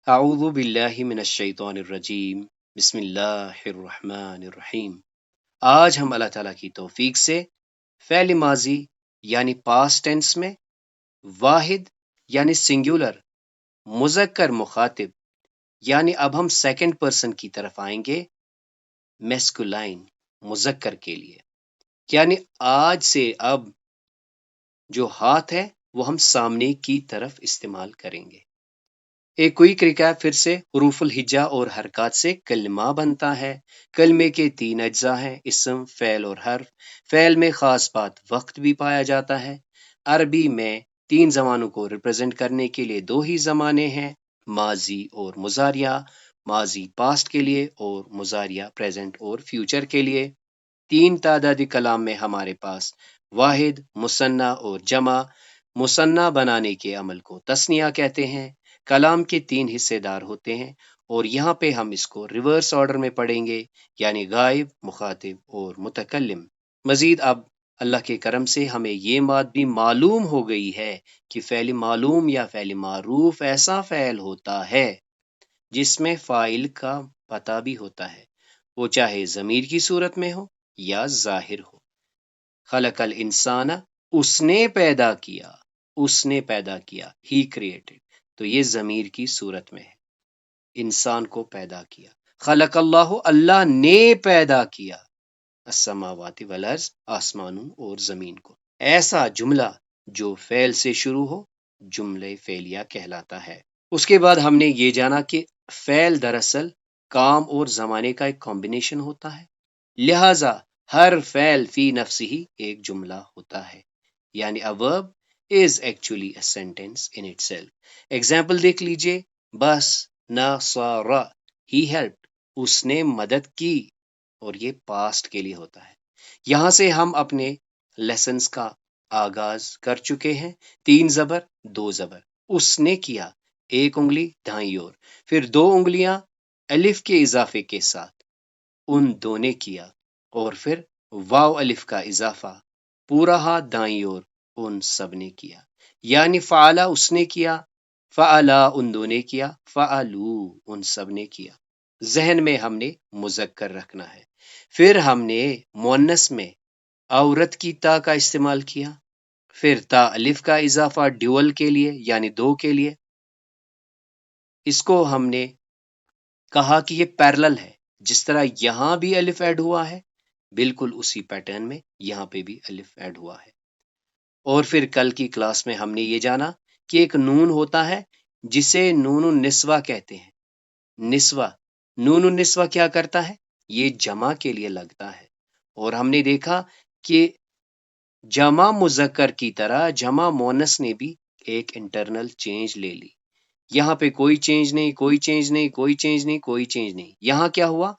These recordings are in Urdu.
اعوذ باللہ من الشیطان الرجیم، بسم اللہ الرحمن الرحیم۔ آج ہم اللہ تعالیٰ کی توفیق سے فعل ماضی یعنی پاسٹ ٹینس میں واحد یعنی سنگولر، مذکر مخاطب یعنی اب ہم سیکنڈ پرسن کی طرف آئیں گے، میسکولائن مذکر کے لیے، یعنی آج سے اب جو ہاتھ ہے وہ ہم سامنے کی طرف استعمال کریں گے۔ ایک کوئک ریکیپ پھر سے، حروف الہجا اور حرکات سے کلمہ بنتا ہے۔ کلمے کے 3 اجزاء ہیں، اسم، فعل اور حرف۔ فعل میں خاص بات وقت بھی پایا جاتا ہے۔ عربی میں 3 زمانوں کو ریپرزینٹ کرنے کے لیے 2 ہی زمانے ہیں، ماضی اور مضارعہ۔ ماضی پاسٹ کے لیے اور مضارعہ پریزنٹ اور فیوچر کے لیے۔ 3 تعدادی کلام میں ہمارے پاس واحد، مثنیٰ اور جمع۔ مثنیٰ بنانے کے عمل کو تثنیہ کہتے ہیں۔ کلام کے 3 حصے دار ہوتے ہیں اور یہاں پہ ہم اس کو ریورس آرڈر میں پڑھیں گے، یعنی غائب، مخاطب اور متکلم۔ مزید اب اللہ کے کرم سے ہمیں یہ بات بھی معلوم ہو گئی ہے کہ فعل معلوم یا فعل معروف ایسا فعل ہوتا ہے جس میں فاعل کا پتہ بھی ہوتا ہے، وہ چاہے ضمیر کی صورت میں ہو یا ظاہر ہو۔ خلق الانسان، اس نے پیدا کیا، اس نے پیدا کیا، ہی کریٹڈ، تو یہ ضمیر کی صورت میں ہے، انسان کو پیدا کیا۔ خلق اللہ، اللہ نے پیدا کیا، السماوات والارض، آسمانوں اور زمین کو۔ ایسا جملہ جو فعل سے شروع ہو جملہ فعلیہ کہلاتا ہے۔ اس کے بعد ہم نے یہ جانا کہ فعل دراصل کام اور زمانے کا ایک کمبینیشن ہوتا ہے، لہٰذا ہر فعل فی نفسہ ہی ایک جملہ ہوتا ہے، یعنی a verb is actually a sentence in itself۔ Example دیکھ لیجئے، بس، نصر، he helped، اس نے مدد کی، اور یہ پاسٹ کے لیے ہوتا ہے۔ یہاں سے ہم اپنے لیسنز کا آغاز کر چکے ہیں۔ 3 زبر 2 زبر، اس نے کیا، 1 انگلی دائیں اور، پھر 2 انگلیاں الف کے اضافے کے ساتھ، ان دو نے کیا، اور پھر واو الف کا اضافہ، پورا ہاتھ دائیں اور، ان سب نے کیا، یعنی فعلا اس نے کیا، فعلا ان دو نے کیا، فعلو ان سب نے کیا۔ ذہن میں ہم نے مذکر رکھنا ہے۔ پھر ہم نے مؤنث میں عورت کی تا کا استعمال کیا، پھر تا الف کا اضافہ ڈیول کے لیے یعنی 2 کے لیے۔ اس کو ہم نے کہا کہ یہ پیرلل ہے، جس طرح یہاں بھی الف ایڈ ہوا ہے، بالکل اسی پیٹرن میں یہاں پہ بھی الف ایڈ ہوا ہے۔ اور پھر کل کی کلاس میں ہم نے یہ جانا کہ ایک نون ہوتا ہے جسے نون النسوہ کہتے ہیں۔ نسوہ، نون النسوہ کیا کرتا ہے؟ یہ جمع کے لیے لگتا ہے، اور ہم نے دیکھا کہ جمع مذکر کی طرح جمع مؤنث نے بھی ایک انٹرنل چینج لے لی۔ یہاں پہ کوئی چینج نہیں، کوئی چینج نہیں، کوئی چینج نہیں، کوئی چینج نہیں۔ یہاں کیا ہوا؟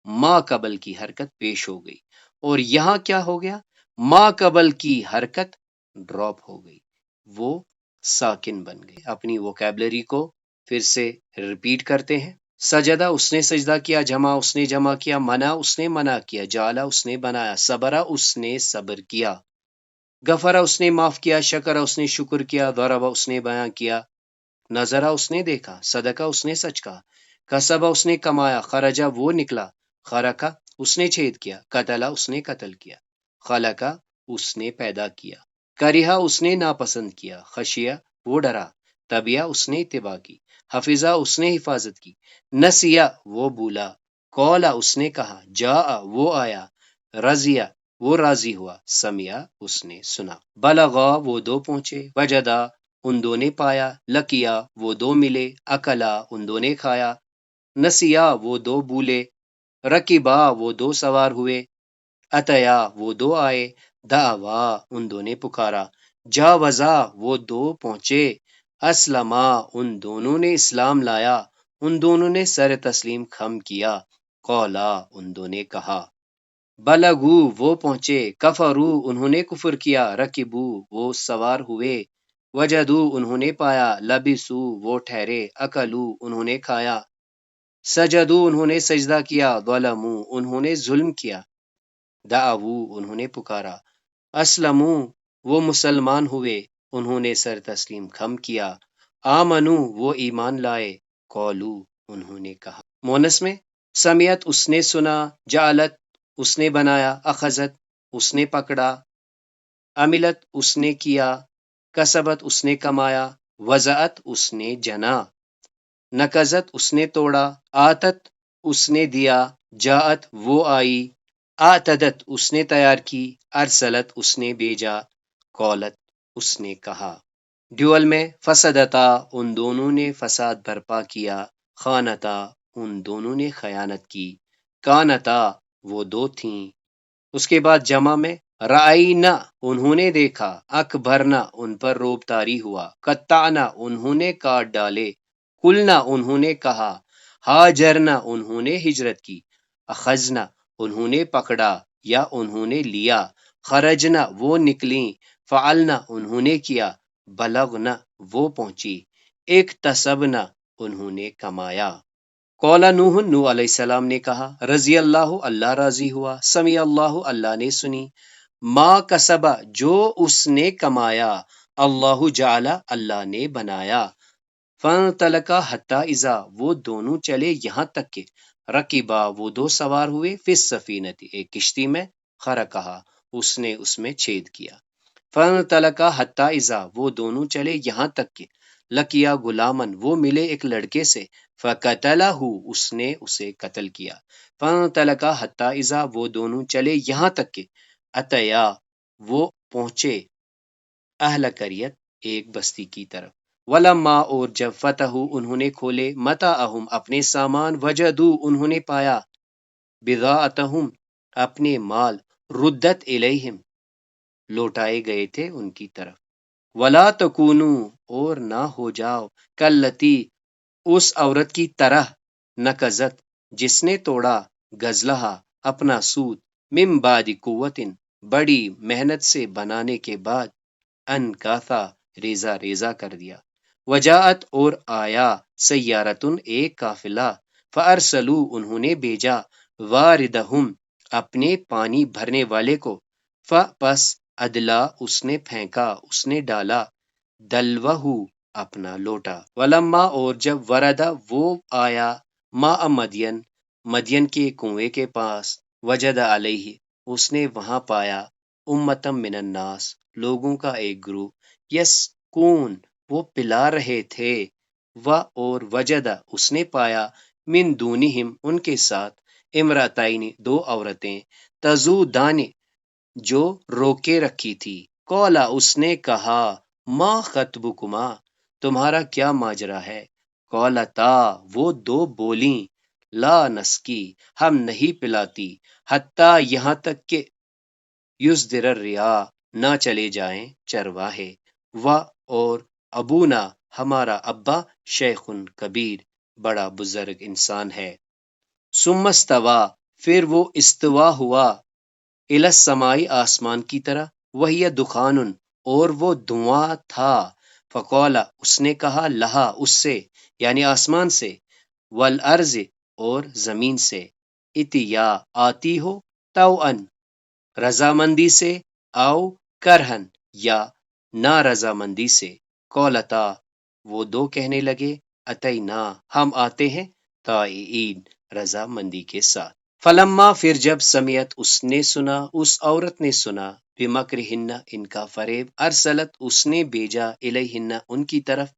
ما قبل کی حرکت پیش ہو گئی، اور یہاں کیا ہو گیا؟ ما قبل کی حرکت ڈراپ ہو گئی، وہ ساکن بن گئی۔ اپنی ووکیبلری کو پھر سے ریپیٹ کرتے ہیں۔ سجدہ، اس نے سجدہ کیا، جمع اس نے جمع کیا، منع اس نے منع کیا، جعلہ اس نے بنایا، صبرہ اس نے صبر کیا، غفرہ اس نے معاف کیا، شکرہ اس نے شکر کیا، ضربہ اس نے بیان کیا، نظرہ اس نے دیکھا، صدقہ اس نے سچ کہا، کسبہ اس نے کمایا، خرجہ وہ نکلا، خرقہ اس نے چھید کیا، قتلہ اس نے قتل کیا، خلقہ اس نے پیدا کیا، کریہا اس نے ناپسند کیا، خشیہ وہ ڈرا، طبیعہ اس نے اتباع کی، حفظہ اس نے حفاظت کی، نسیہ وہ بھولا، قولا اس نے کہا، جاء وہ آیا، رضیہ وہ راضی ہوا، سمعہ اس نے سنا، بلغا وہ 2 پہنچے، وجدا ان 2 نے پایا، لقیا وہ 2 ملے، اکلا ان 2 نے کھایا، نسیا وہ 2 بھولے، رکبا وہ 2 سوار ہوئے، اتیا وہ 2 آئے، دعوا ان 2 نے پکارا، جاوزا وہ 2 پہنچے، اسلما ان دونوں نے اسلام لایا، ان دونوں نے سر تسلیم خم کیا، قولا ان 2 نے کہا، بلغو وہ پہنچے، کفرو انہوں نے کفر کیا، رکبو وہ سوار ہوئے، وجدو انہوں نے پایا، لبسو وہ ٹھہرے، اکلو انہوں نے کھایا، سجدو انہوں نے سجدہ کیا، ظلمو انہوں نے ظلم کیا، دعوو انہوں نے پکارا، اسلمو وہ مسلمان ہوئے، انہوں نے سر تسلیم خم کیا، آمنو وہ ایمان لائے، قولو انہوں نے کہا. مونس میں سمیت اس نے سنا، جعلت اس نے بنایا، اخذت اس نے پکڑا، عملت اس نے کیا، کسبت اس نے کمایا، وضعت اس نے جنا، نکزت اس نے توڑا، آتت اس نے دیا، جاءت وہ آئی، آتدت اس نے تیار کی، ارسلت اس نے بھیجا، قولت اس نے کہا. ڈیول میں فسدتا ان دونوں نے فساد برپا کیا، خانتا ان دونوں نے خیانت کی، کانتا وہ دو تھیں. اس کے بعد جمع میں رائنا انہوں نے دیکھا، اکبرنا ان پر روب طاری ہوا، قطعنا انہوں نے کاٹ ڈالے، قلنا انہوں نے کہا، ہاجرنا انہوں نے ہجرت کی، اخذنا انہوں نے پکڑا یا انہوں نے لیا، خرجنا وہ نکلیں، فعلنا انہوں نے کیا، بلغنا وہ پہنچی، اکتسبنا انہوں نے کمایا. قولا نوح نوح علیہ السلام نے کہا، رضی اللہ اللہ راضی ہوا، سمیع اللہ اللہ نے سنی، ما کسبا جو اس نے کمایا، اللہ جعل اللہ نے بنایا، فانطلقا حتی اذا وہ دونوں چلے یہاں تک کہ رکبا وہ دو سوار ہوئے، فی السفینۃ ایک کشتی میں، خرقہا اس نے اس میں چھید کیا. فانطلقا حتی اذا وہ دونوں چلے یہاں تک کہ لکیا غلامن وہ ملے ایک لڑکے سے، فقتلہ اس نے اسے قتل کیا. فانطلقا حتی اذا وہ دونوں چلے یہاں تک کہ اتیا وہ پہنچے اہل قریت ایک بستی کی طرف. ولما اور جب فتح انہوں نے کھولے متاعہم اپنے سامان، وجدو انہوں نے پایا بضاعتہم اپنے مال، ردت الیہم لوٹائے گئے تھے ان کی طرف. ولا تکونوا اور نہ ہو جاؤ کلتی اس عورت کی طرح، نکزت جس نے توڑا، غزلہا اپنا سوت، من بعد قوت بڑی محنت سے بنانے کے بعد، انکاثا ریزہ ریزہ کر دیا. وجاءت اور آیا سیارتن ایک قافلہ، فارسلو انہوں نے بھیجا واردہم اپنے پانی بھرنے والے کو، پس ادلا اس نے پھینکا اس نے ڈالا، دلوہ اپنا لوٹا. ولما اور جب وردا وہ آیا ماء مدین مدین کے کنویں کے پاس، وجد علیہ اس نے وہاں پایا امتم من الناس لوگوں کا ایک گروہ، یسکون وہ پلا رہے تھے، و اور وجد اس نے پایا من دونہم ان کے ساتھ امراتین دو عورتیں، تذودان جو روکے رکھی تھی. قولا اس نے کہا، ما خطبکما تمہارا کیا ماجرا ہے. قولتا وہ دو بولیں، لا نسکی ہم نہیں پلاتی، حتی یہاں تک کہ یصدر الرعاء نہ چلے جائیں چرواہے، و اور ابونا ہمارا ابا شیخ کبیر بڑا بزرگ انسان ہے. ثم استوی پھر وہ استوا ہوا، الی السماء آسمان کی طرح، وہی دخان اور وہ دھواں تھا. فقال اس نے کہا، لہا اس سے یعنی آسمان سے، والارض اور زمین سے، اتیا آتی ہو، توأن رضامندی سے، او کرہن یا نا رضامندی سے. قولتا وہ دو کہنے لگے، اتینا ہم آتے ہیں، طائعین رضامندی کے ساتھ. فلما پھر جب سمیت اس نے سنا اس عورت نے سنا، بمکرہن ان کا فریب، ارسلت اس نے بھیجا الیہن ان کی طرف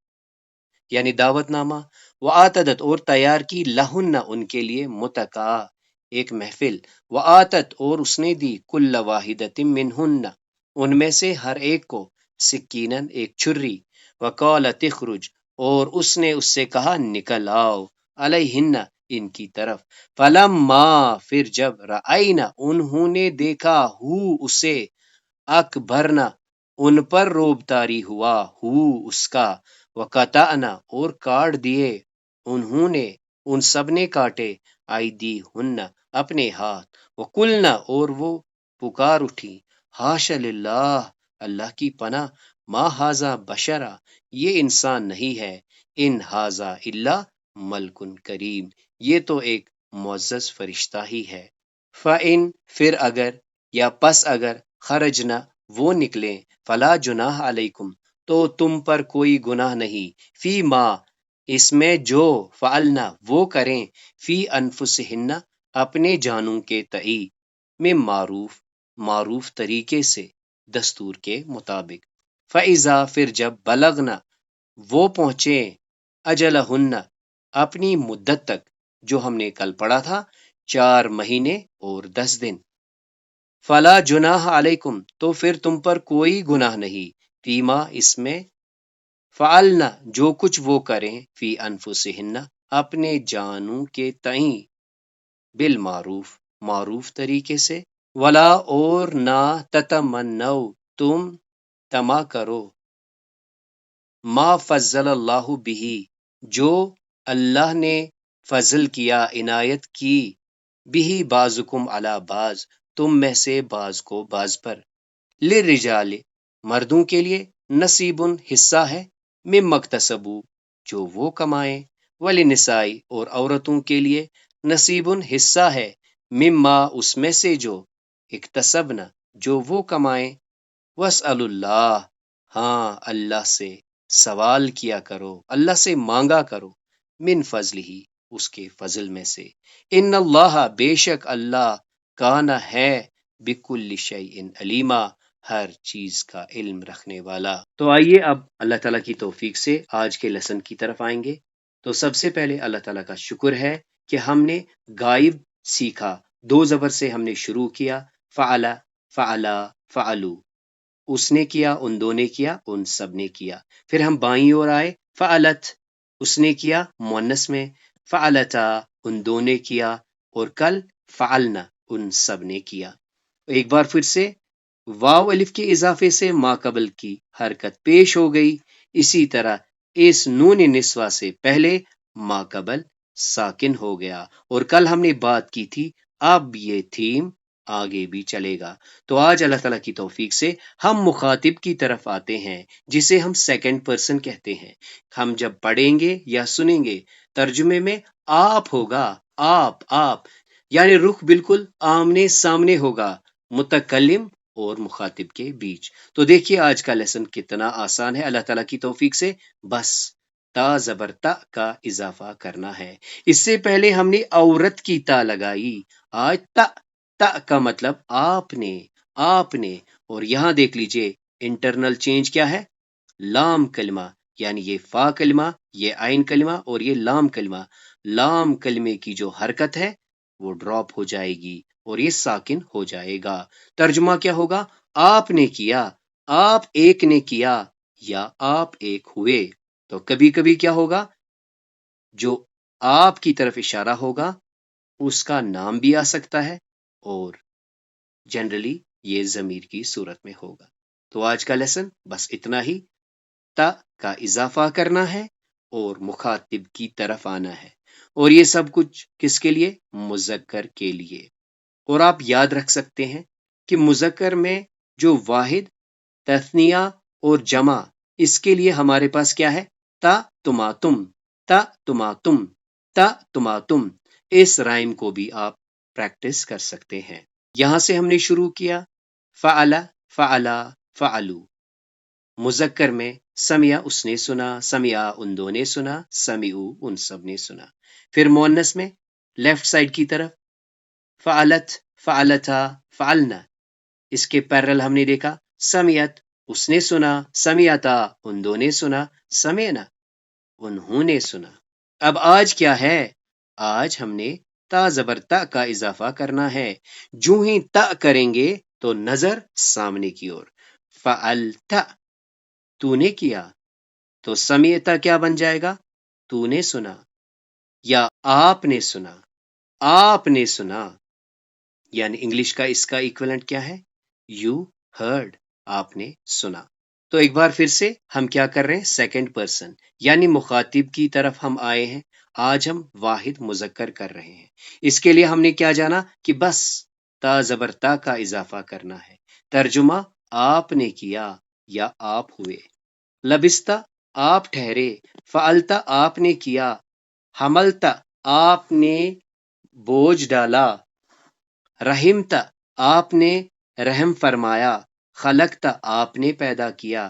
یعنی دعوت نامہ، وآتدت اور تیار کی لہن ان کے لیے متکا ایک محفل، وآتت اور اس نے دی کل واحدۃ منہن ان میں سے ہر ایک کو سکینن ایک چھری، وقالت اخرج اور اس نے اس سے کہا نکل آؤ، علیہن ان کی طرف. فلما پھر جب رأینا انہوں نے دیکھا ہو اسے، اکبرنا ان پر روب طاری ہوا ہو اس کا، وقطعنا اور کاٹ دیے انہوں نے ان سب نے کاٹے، ایدیہن اپنے ہاتھ، وقلنا اور وہ پکار اٹھی، حاشا للہ اللہ کی پناہ، ما ھذا بشرا یہ انسان نہیں ہے، ان ھذا الا ملک کریم یہ تو ایک معزز فرشتہ ہی ہے. فَإِن پھر اگر یا پس اگر خرجنا وہ نکلیں، فلا جناح علیکم تو تم پر کوئی گناہ نہیں، فی ما اس میں جو فعلنا وہ کریں فی انفسہن اپنے جانوں کے تئی میں معروف طریقے سے دستور کے مطابق فَإِذَا پھر جب بلغنا وہ پہنچے اجلہن اپنی مدت تک جو ہم نے کل پڑھا تھا 4 مہینے اور 10 دن فلا جناح علیکم تو پھر تم پر کوئی گناہ نہیں فیما اس میں فعلنا جو کچھ وہ کریں فی انفسہن اپنے جانوں کے تئیں معروف طریقے سے ولا اور نہ تتمنو تم تما کرو ما فضل اللہ بھی جو اللہ نے فضل کیا عنایت کی بھی بعضکم علی بعض تم میں سے بعض کو بعض پر للرجال مردوں کے لیے نصیب حصہ ہے مما اکتسبوا جو وہ کمائیں ولنسائی اور عورتوں کے لیے نصیب حصہ ہے مما اس میں سے جو اکتسبنا جو وہ کمائیں واسأل اللہ ہاں اللہ سے سوال کیا کرو اللہ سے مانگا کرو من فضل ہی اس کے فضل میں سے ان اللہ بے شک اللہ کانا ہے بکل شیء علیما ہر چیز کا علم رکھنے والا۔ تو آئیے اب اللہ تعالیٰ کی توفیق سے آج کے لیسن کی طرف آئیں گے۔ تو سب سے پہلے اللہ تعالیٰ کا شکر ہے کہ ہم نے غائب سیکھا، 2 زبر سے ہم نے شروع کیا، فعلا فعلا فعلو، اس نے کیا، ان دو نے کیا، ان سب نے کیا۔ پھر ہم بائیں اور آئے، فعلت اس نے کیا مؤنث میں، فعلتا ان دو نے کیا، اور کل فعلنا ان سب نے کیا۔ ایک بار پھر سے واو الف کے اضافے سے ما قبل کی حرکت پیش ہو گئی، اسی طرح اس نون نسوہ سے پہلے ما قبل ساکن ہو گیا، اور کل ہم نے بات کی تھی اب یہ تھیم آگے بھی چلے گا۔ تو آج اللہ تعالیٰ کی توفیق سے ہم مخاطب کی طرف آتے ہیں جسے ہم سیکنڈ پرسن کہتے ہیں۔ ہم جب پڑھیں گے یا سنیں گے ترجمے میں آپ ہوگا، آپ یعنی رخ بالکل آمنے سامنے ہوگا متکلم اور مخاطب کے بیچ۔ تو دیکھیے آج کا لیسن کتنا آسان ہے اللہ تعالیٰ کی توفیق سے، بس تا زبر تا کا اضافہ کرنا ہے۔ اس سے پہلے ہم نے عورت کی تا لگائی، آج تا کا مطلب آپ نے، اور یہاں دیکھ لیجئے انٹرنل چینج کیا ہے، لام کلمہ، یعنی یہ فا کلمہ، یہ عین کلمہ اور یہ لام کلمہ، لام کلمے کی جو حرکت ہے وہ ڈراپ ہو جائے گی اور یہ ساکن ہو جائے گا۔ ترجمہ کیا ہوگا، آپ نے کیا، آپ ایک نے کیا، یا آپ ایک ہوئے۔ تو کبھی کبھی کیا ہوگا، جو آپ کی طرف اشارہ ہوگا اس کا نام بھی آ سکتا ہے، اور جنرلی یہ ضمیر کی صورت میں ہوگا۔ تو آج کا لیسن بس اتنا ہی، تا کا اضافہ کرنا ہے اور مخاطب کی طرف آنا ہے، اور یہ سب کچھ کس کے لیے، مذکر کے لیے۔ اور آپ یاد رکھ سکتے ہیں کہ مذکر میں جو واحد، تثنیہ اور جمع، اس کے لیے ہمارے پاس کیا ہے، تا تماتم، تا تماتم، تا تماتم۔ اس رائم کو بھی آپ پریکٹس کر سکتے ہیں۔ یہاں سے ہم نے شروع کیا، فعلا فعلا فعلو، مذکر میں سمیا اس نے سنا، سمیا ان دو نے سنا، سمیعو ان سب نے سنا۔ پھر مؤنث میں لیفٹ سائڈ کی طرف فعلت فعلتا فعلنا، اس کے پیرل ہم نے دیکھا سمیت اس نے سنا، سمیتا ان دو نے سنا، سمینا انہوں نے سنا۔ اب آج کیا ہے، آج ہم نے تا زبر تا کا اضافہ کرنا ہے۔ جو ہی تا کریں گے تو نظر سامنے کی اور، فعلتا تو نے کیا، تو سمیتا کیا بن جائے گا، تو نے سنا، یا آپ نے سنا، آپ نے سنا، یعنی انگلش کا اس کا ایکویلنٹ کیا ہے، یو ہرڈ، آپ نے سنا۔ تو ایک بار پھر سے ہم کیا کر رہے ہیں، سیکنڈ پرسن یعنی مخاطب کی طرف ہم آئے ہیں۔ آج ہم واحد مذکر کر رہے ہیں، اس کے لیے ہم نے کیا جانا کہ بس تا زبر تا کا اضافہ کرنا ہے۔ ترجمہ آپ نے کیا یا آپ ہوئے، لبستہ آپ ٹھہرے، فعلتا آپ نے کیا، حملتا آپ نے بوجھ ڈالا، رحمتا آپ نے رحم فرمایا، خلقتا آپ نے پیدا کیا،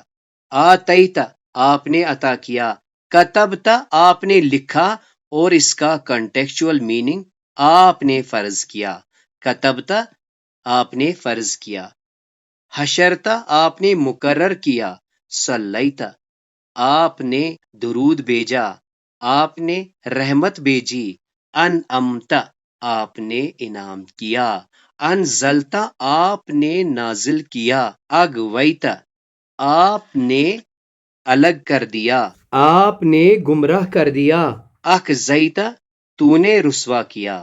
آتیتا آپ نے عطا کیا، کتبتا آپ نے لکھا اور اس کا کنٹیکچوئل میننگ آپ نے فرض کیا. کتبتا آپ نے فرض کیا. حشرتا آپ نے مقرر کیا. صلیتا آپ نے درود بھیجا، آپ نے رحمت بھیجی. انعمتا آپ نے انعام کیا. انزلتا آپ نے نازل کیا. اغویتا آپ نے الگ کر دیا، آپ نے گمراہ کر دیا. اخزیتا تو نے رسوا کیا.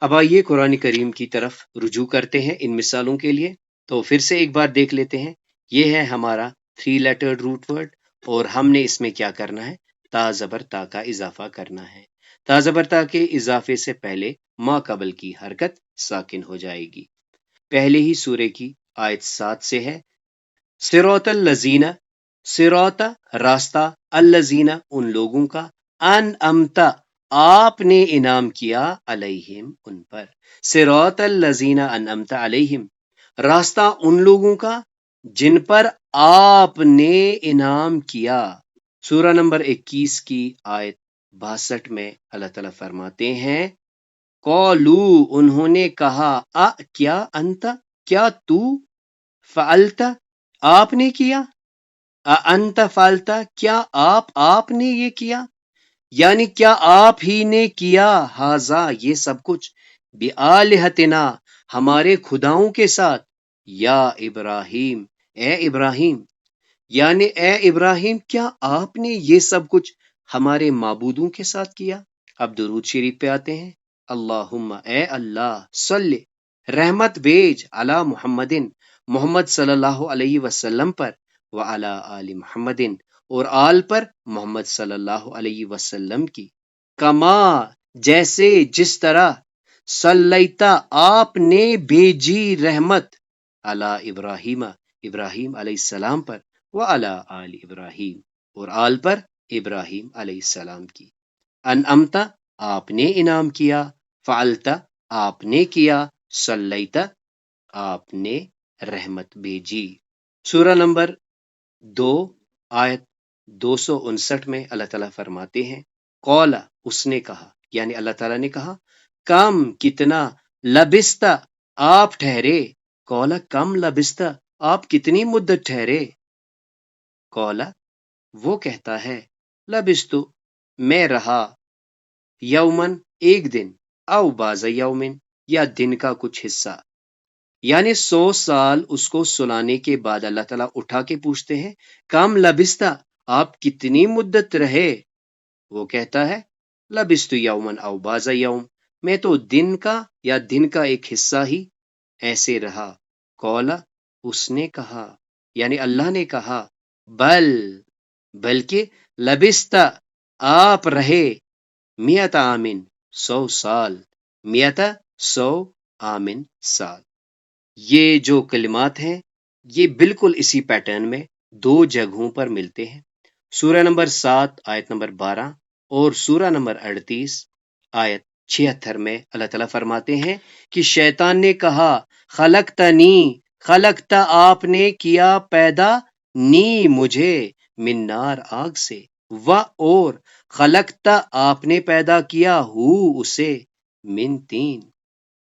اب آئیے قرآن کریم کی طرف رجوع کرتے ہیں ان مثالوں کے لیے. تو پھر سے ایک بار دیکھ لیتے ہیں. یہ ہے ہمارا 3 لیٹرڈ روٹ ورڈ اور ہم نے اس میں کیا کرنا ہے؟ تا زبر تا کا اضافہ کرنا ہے. تا زبر تا کے اضافے سے پہلے ما قبل کی حرکت ساکن ہو جائے گی. پہلے ہی سورے کی آیت 7 سے ہے صراط الذین، صراط راستہ، الذین ان لوگوں کا، انعمت آپ نے انعام کیا، علیہم ان پر. صراط الذین انعمت علیہم راستہ ان لوگوں کا جن پر آپ نے انعام کیا. سورہ نمبر 21 کی آیت 62 میں اللہ تعالیٰ فرماتے ہیں قولو انہوں نے کہا کیا انت کیا تو فعلت آپ نے کیا، انت فعلت کیا آپ نے یہ کیا، یعنی کیا آپ ہی نے کیا، ہاذا یہ سب کچھ، بآلہتنا ہمارے خداؤں کے ساتھ، یا ابراہیم اے ابراہیم، یعنی اے ابراہیم کیا آپ نے یہ سب کچھ ہمارے معبودوں کے ساتھ کیا. اب درود شریف پہ آتے ہیں. اللہم اے اللہ صلی رحمت بھیج علی محمدن محمد صلی اللہ علیہ وسلم پر، وعلی آل محمدن اور آل پر محمد صلی اللہ علیہ وسلم کی، کما جیسے جس طرح صلیتا آپ نے بھیجی رحمت علی ابراہیم ابراہیم علیہ السلام پر، وعلی آل ابراہیم اور آل پر ابراہیم علیہ السلام کی. انعمتا آپ نے انعام کیا، فعلتا آپ نے کیا، صلیتا آپ نے رحمت بھیجی. سورہ نمبر 2 آیت 259 میں اللہ تعالیٰ فرماتے ہیں قولا اس نے کہا، یعنی اللہ تعالیٰ نے کہا، کم کتنا، لبستا آپ ٹھہرے، قولا کم لبستا آپ کتنی مدت ٹھہرے. قولا وہ کہتا ہے، لبستو میں رہا، یومن ایک دن، او بعض یومن یا دن کا کچھ حصہ. یعنی 100 سال اس کو سلانے کے بعد اللہ تعالیٰ اٹھا کے پوچھتے ہیں کم لبستہ آپ کتنی مدت رہے. وہ کہتا ہے لبستو یومن او بعض یوم میں تو دن کا یا دن کا ایک حصہ ہی ایسے رہا. قولا اس نے کہا، یعنی اللہ نے کہا، بلکہ لبستہ آپ رہے، میت آمن 100 سال، میت 100 آمن سال. یہ جو کلمات ہیں یہ بالکل اسی پیٹرن میں 2 جگہوں پر ملتے ہیں. سورہ نمبر 7 آیت نمبر 12 اور سورہ نمبر 38 آیت 76 میں اللہ تعالیٰ فرماتے ہیں کہ شیطان نے کہا خلقتنی خلقتا آپ نے کیا پیدا، نی مجھے، من نار آگ سے، و اور خلقتا آپ نے پیدا کیا، ہو اسے، من تین.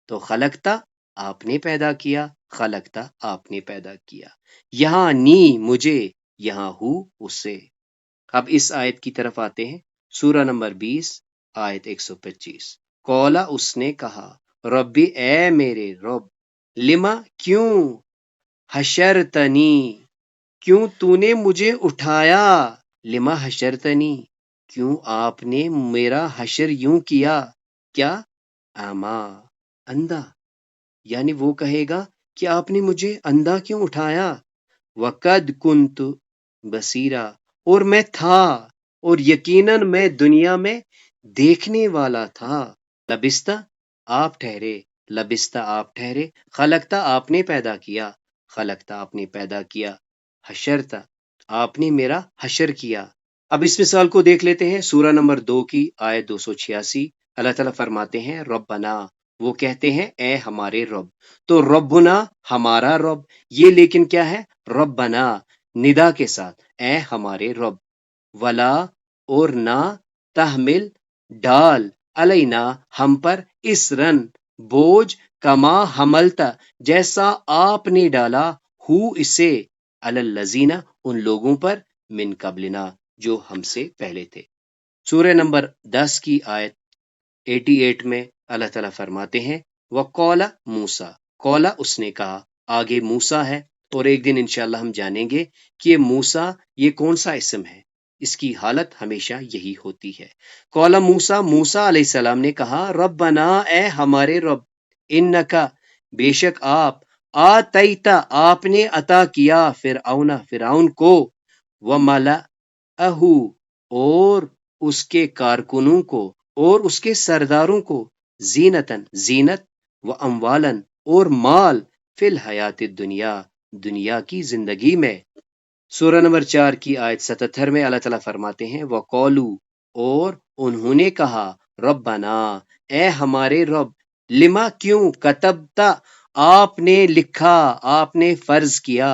تو خلقتا آپ نے پیدا کیا، خلقتا آپ نے پیدا کیا. یہاں نی مجھے، یہاں ہو اسے. اب اس آیت کی طرف آتے ہیں. سورہ نمبر 20 آیت 125. قولا اس نے کہا، ربی اے میرے رب، لما کیوں، حشرتنی کیوں تو نے مجھے اٹھایا، لما حشرتنی کیوں آپ نے میرا حشر یوں کیا، کیا، اما اندھا، یعنی وہ کہے گا کہ آپ نے مجھے اندھا کیوں اٹھایا. وقد کنت بصیرا اور میں تھا، اور یقیناً میں دنیا میں دیکھنے والا تھا. لبستہ آپ ٹھہرے، لبستہ آپ ٹھہرے، خلقتا آپ نے پیدا کیا، خلقتا آپ نے پیدا کیا، حشرتا آپ نے میرا حشر کیا. اب اس مثال کو دیکھ لیتے ہیں. سورہ نمبر 2 کی آیت 286. اللہ تعالیٰ فرماتے ہیں ربنا، وہ کہتے ہیں اے ہمارے رب. تو ربنا ہمارا رب، یہ لیکن کیا ہے، ربنا ندا کے ساتھ، اے ہمارے رب. ولا اور نہ تحمل ڈال علینا ہم پر اسرن بوجھ کما حملتا جیسا آپ نے ڈالا ہو اسے الذین ان لوگوں پر من قبلنا جو ہم سے پہلے تھے۔ سورہ نمبر 10 کی آیت 88 میں اللہ تعالیٰ فرماتے ہیں وَقَالَ موسیٰ قولا اس نے کہا، آگے موسیٰ ہے، اور ایک دن انشاءاللہ ہم جانیں گے کہ یہ موسیٰ یہ کون سا اسم ہے، اس کی حالت ہمیشہ یہی ہوتی ہے۔ قولا موسیٰ موسیٰ علیہ السلام نے کہا ربنا اے ہمارے رب انکا بے شک آپ آتیتا آپ نے عطا کیا فرعون کو وملأہ اور اس کے کارکنوں کو اور اس کے سرداروں کو زینتن زینت و اموالن اور مال فی الحیات الدنیا دنیا کی زندگی میں۔ سورہ نمبر 4 کی آیت 77 میں اللہ تعالیٰ فرماتے ہیں وقولو اور انہوں نے کہا ربنا اے ہمارے رب لما کیوں کتبتا آپ نے لکھا آپ نے فرض کیا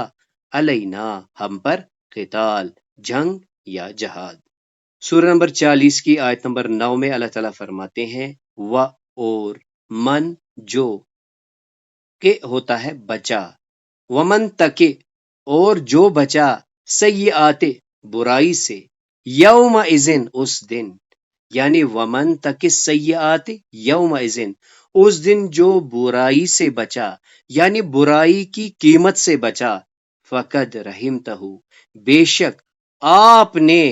علینا ہم پر قتال جنگ یا جہاد۔ سورہ نمبر 40 کی آیت نمبر 9 میں اللہ تعالیٰ فرماتے ہیں و اور من جو کہ ہوتا ہے بچا ومن تکے اور جو بچا سیئات برائی سے یوم اذن اس دن یعنی ومن تک سیئات یوم اذن اس دن جو برائی سے بچا یعنی برائی کی قیمت سے بچا فقد رحمتہ بے شک آپ نے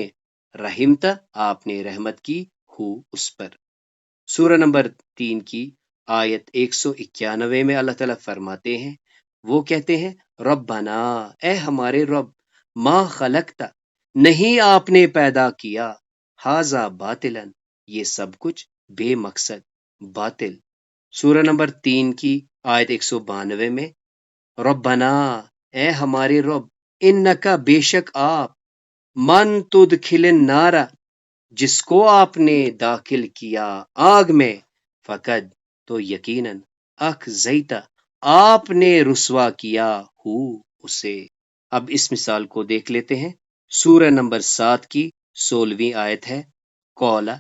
رحمت آپ نے رحمت کی ہو اس پر۔ سورہ نمبر 3 کی آیت 191 میں اللہ تعالیٰ فرماتے ہیں وہ کہتے ہیں ربنا اے ہمارے رب ما خلقتا نہیں آپ نے پیدا کیا ھذا باطلا یہ سب کچھ بے مقصد باطل۔ سورہ نمبر 3 کی آیت 192 میں ربنا اے ہمارے رب انکا بے شک آپ من تدخل النار جس کو آپ نے داخل کیا آگ میں فقد تو یقیناً اخزیتا آپ نے رسوا کیا ہو اسے۔ اب اس مثال کو دیکھ لیتے ہیں۔ سورہ نمبر 7 کی 16ویں آیت ہے قولا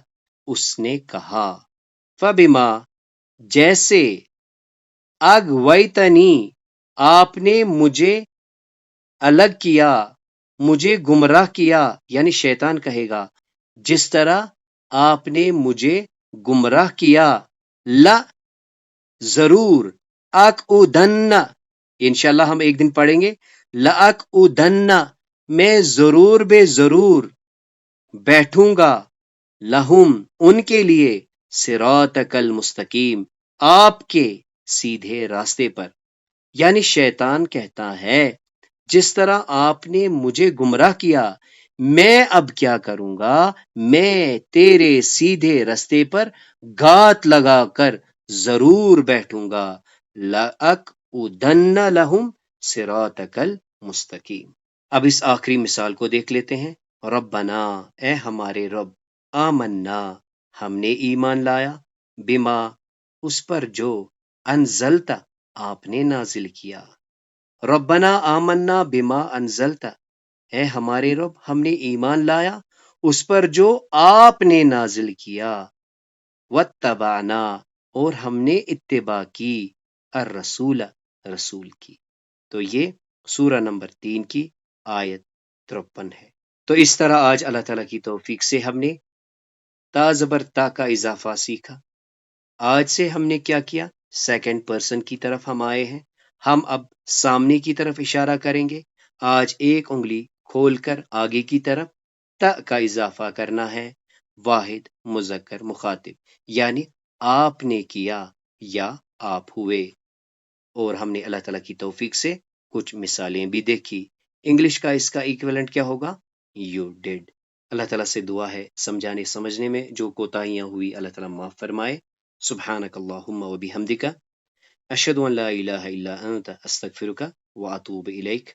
اس نے کہا فبما جیسے اغویتنی آپ نے مجھے الگ کیا مجھے گمراہ کیا یعنی شیطان کہے گا جس طرح آپ نے مجھے گمراہ کیا لا ضرور اقعدن انشاءاللہ ہم ایک دن پڑھیں گے لأقعدن میں ضرور بے ضرور بیٹھوں گا لہم ان کے لیے صراطک المستقیم آپ کے سیدھے راستے پر۔ یعنی شیطان کہتا ہے جس طرح آپ نے مجھے گمراہ کیا میں اب کیا کروں گا میں تیرے سیدھے راستے پر گھات لگا کر ضرور بیٹھوں گا لأقعدن لہم صراطک المستقیم۔ اب اس آخری مثال کو دیکھ لیتے ہیں ربنا اے ہمارے رب آمنا ہم نے ایمان لایا بما اس پر جو انزلتا آپ نے نازل کیا۔ ربنا آمنا بما انزلتا اے ہمارے رب ہم نے ایمان لایا اس پر جو آپ نے نازل کیا واتبعنا اور ہم نے اتباع کی الرسول رسول کی۔ تو یہ سورہ نمبر 3 کی آیت 53 ہے۔ تو اس طرح آج اللہ تعالیٰ کی توفیق سے ہم نے تا زبر تا کا اضافہ سیکھا۔ آج سے ہم نے کیا کیا سیکنڈ پرسن کی طرف ہم آئے ہیں، ہم اب سامنے کی طرف اشارہ کریں گے۔ آج ایک انگلی کھول کر آگے کی طرف تا کا اضافہ کرنا ہے، واحد مذکر مخاطب یعنی آپ نے کیا یا آپ ہوئے۔ اور ہم نے اللہ تعالیٰ کی توفیق سے کچھ مثالیں بھی دیکھی۔ انگلش کا اس کا ایکویلنٹ کیا ہوگا یو ڈیڈ۔ اللہ تعالیٰ سے دعا ہے سمجھانے سمجھنے میں جو کوتاہیاں ہوئی اللہ تعالیٰ معاف فرمائے۔ سبحانک اللہم و بحمدک اشہد ان لا الہ الا انت استغفرک و اتوب الیک۔